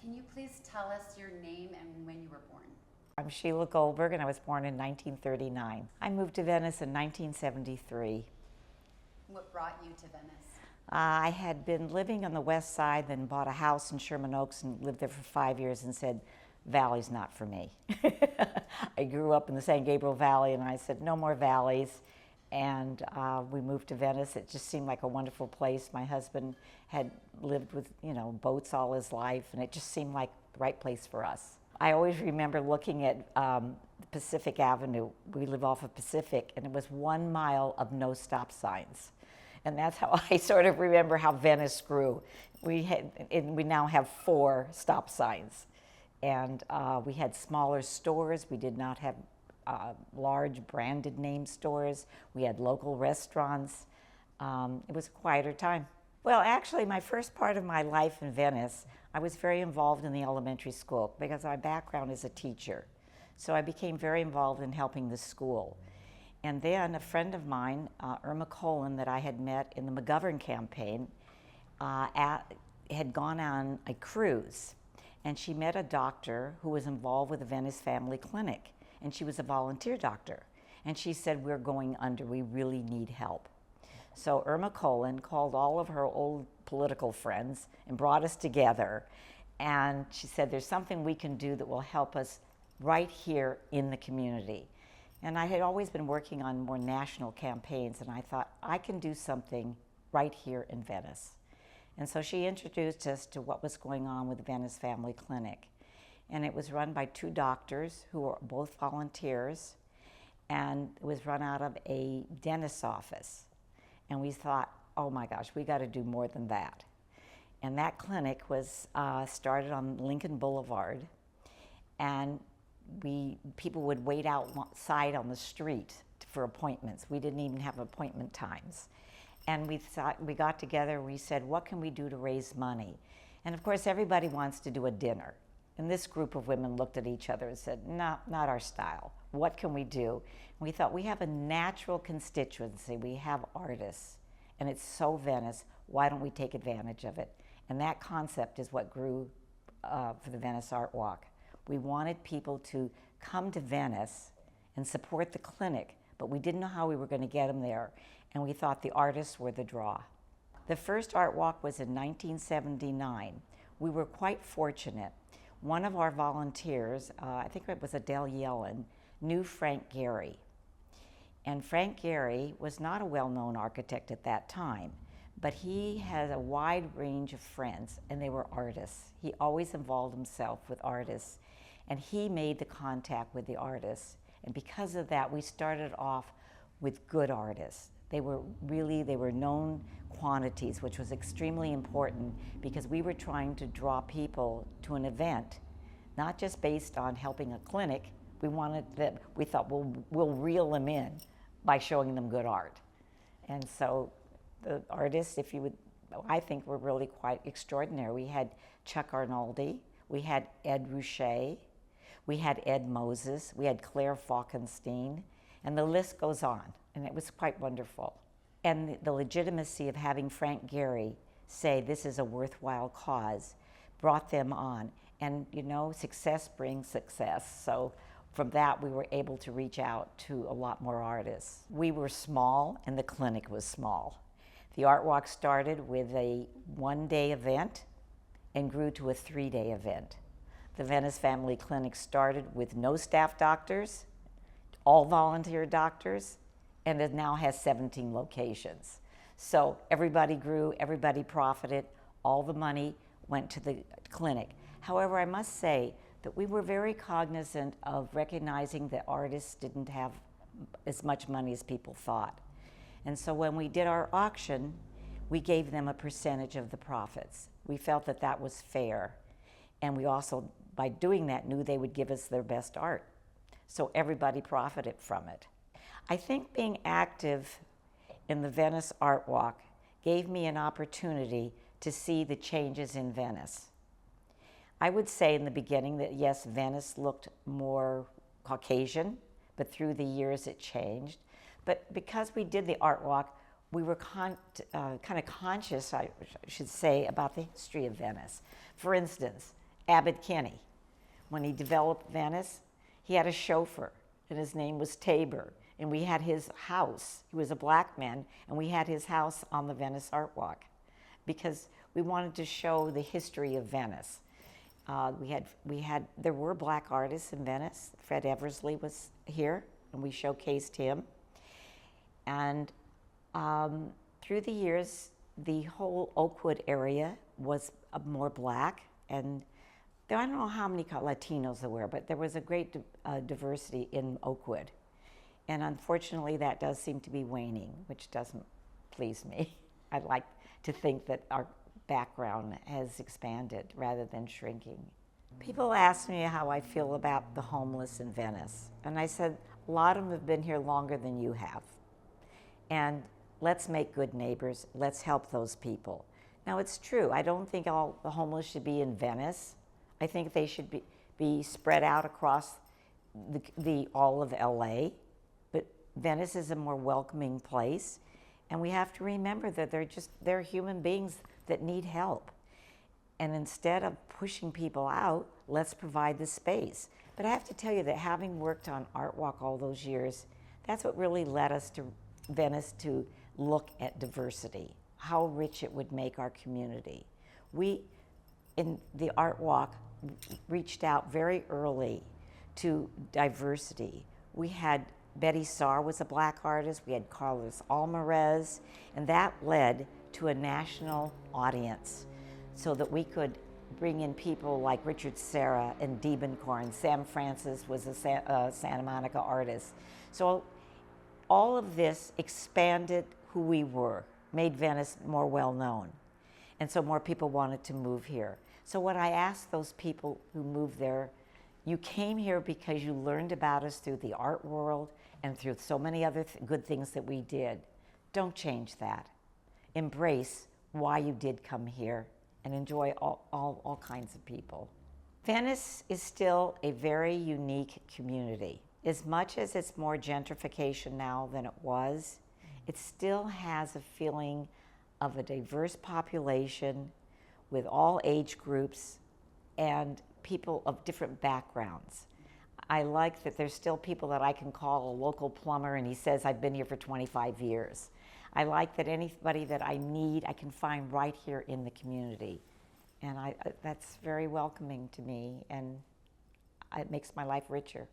Can you please tell us your name and when you were born? I'm Sheila Goldberg, and I was born in 1939. I moved to Venice in 1973. What brought you to Venice? I had been living on the west side, then bought a house in Sherman Oaks and lived there for 5 years and said, Valley's not for me. I grew up in the San Gabriel Valley, and I said, no more valleys. And we moved to Venice. It just seemed like a wonderful place. My husband had lived with, boats all his life, and it just seemed like the right place for us. I always remember looking at Pacific Avenue. We live off of Pacific, and it was 1 mile of no stop signs. And that's how I sort of remember how Venice grew. We now have 4 stop signs. And we had smaller stores. We did not have large branded name stores. We had local restaurants. It was a quieter time. Well, actually, my first part of my life in Venice, I was very involved in the elementary school because my background is a teacher. So I became very involved in helping the school. And then a friend of mine, Irma Colin, that I had met in the McGovern campaign, had gone on a cruise. And she met a doctor who was involved with the Venice Family Clinic. And she was a volunteer doctor. And she said, we're going under, we really need help. So Irma Colin called all of her old political friends and brought us together. And she said, there's something we can do that will help us right here in the community. And I had always been working on more national campaigns, and I thought, I can do something right here in Venice. And so she introduced us to what was going on with the Venice Family Clinic. And it was run by 2 doctors who were both volunteers, and it was run out of a dentist's office. And we thought, oh my gosh, we got to do more than that. And that clinic was started on Lincoln Boulevard, and people would wait outside on the street for appointments. We didn't even have appointment times. And we got together, we said, what can we do to raise money? And of course, everybody wants to do a dinner. And this group of women looked at each other and said, no, not our style. What can we do? And we thought, we have a natural constituency. We have artists, and it's so Venice. Why don't we take advantage of it? And that concept is what grew for the Venice Art Walk. We wanted people to come to Venice and support the clinic, but we didn't know how we were going to get them there. And we thought the artists were the draw. The first art walk was in 1979. We were quite fortunate. One of our volunteers, I think it was Adele Yellen, knew Frank Gehry. And Frank Gehry was not a well-known architect at that time, but he had a wide range of friends, and they were artists. He always involved himself with artists, and he made the contact with the artists. And because of that, we started off with good artists. They were known quantities, which was extremely important because we were trying to draw people to an event, not just based on helping a clinic. We thought we'll reel them in by showing them good art. And so the artists, I think were really quite extraordinary. We had Chuck Arnoldi, we had Ed Ruscha, we had Ed Moses, we had Claire Falkenstein, and the list goes on. And it was quite wonderful. And the legitimacy of having Frank Gehry say this is a worthwhile cause brought them on. And success brings success. So from that, we were able to reach out to a lot more artists. We were small, and the clinic was small. The Art Walk started with a 1-day event and grew to a 3-day event. The Venice Family Clinic started with no staff doctors, all volunteer doctors, and it now has 17 locations. So everybody grew, everybody profited, all the money went to the clinic. However, I must say that we were very cognizant of recognizing that artists didn't have as much money as people thought. And so when we did our auction, we gave them a percentage of the profits. We felt that that was fair. And we also, by doing that, knew they would give us their best art. So everybody profited from it. I think being active in the Venice Art Walk gave me an opportunity to see the changes in Venice. I would say in the beginning that yes, Venice looked more Caucasian, but through the years it changed. But because we did the Art Walk, we were kind of conscious, I should say, about the history of Venice. For instance, Abbot Kinney. When he developed Venice, he had a chauffeur, and his name was Tabor. And we had his house. He was a black man, and we had his house on the Venice Art Walk because we wanted to show the history of Venice. There were black artists in Venice. Fred Eversley was here, and we showcased him. And through the years, the whole Oakwood area was more black, and I don't know how many Latinos there were, but there was a great diversity in Oakwood. And unfortunately, that does seem to be waning, which doesn't please me. I'd like to think that our background has expanded rather than shrinking. People ask me how I feel about the homeless in Venice. And I said, a lot of them have been here longer than you have. And let's make good neighbors. Let's help those people. Now, it's true. I don't think all the homeless should be in Venice. I think they should be spread out across all of LA. But Venice is a more welcoming place. And we have to remember that they're human beings that need help. And instead of pushing people out, let's provide the space. But I have to tell you that having worked on Art Walk all those years, that's what really led us to Venice to look at diversity, how rich it would make our community. We, in the Art Walk, reached out very early to diversity. We had Betty Saar was a black artist, we had Carlos Alvarez, and that led to a national audience so that we could bring in people like Richard Serra and Diebenkorn. Sam Francis was a Santa Monica artist. So all of this expanded who we were, made Venice more well-known. And so more people wanted to move here. So what I asked those people who moved there, you came here because you learned about us through the art world and through so many other good things that we did. Don't change that. Embrace why you did come here and enjoy all kinds of people. Venice is still a very unique community. As much as it's more gentrification now than it was, it still has a feeling of a diverse population with all age groups and people of different backgrounds. I like that there's still people that I can call a local plumber and he says, I've been here for 25 years. I like that anybody that I need, I can find right here in the community. And that's very welcoming to me, and it makes my life richer.